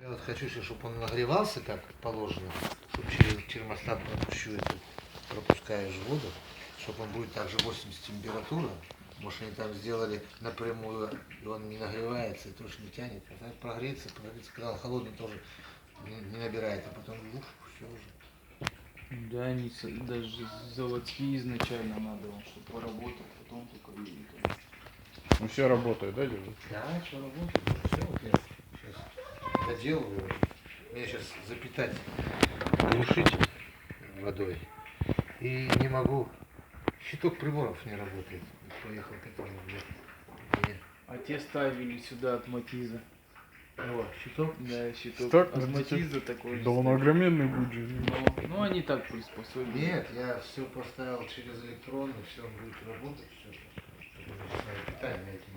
Я вот хочу, чтобы он нагревался как положено, чтобы через термостат пропускаешь воду, чтобы он будет также 80 температура. Может, они там сделали напрямую, и он не нагревается, и тоже не тянет. А так прогреться, когда холодный тоже не набирает, а потом все уже. Да, они даже заводские изначально надо, чтобы поработал, потом только и это. Ну все работает, да, дядя? Да, все работает. Все, вот я сейчас доделываю. Мне сейчас запитать, глушить водой. И не могу. Щиток приборов не работает. Поехал к этому. А те ставили сюда от Матиза. О, щиток? Да, щиток Так, от Матиза такой же. Да он стоит. огроменный будет же. Ну, они так приспособили. Нет, я все поставил через электронный, все будет работать, все. Питание этим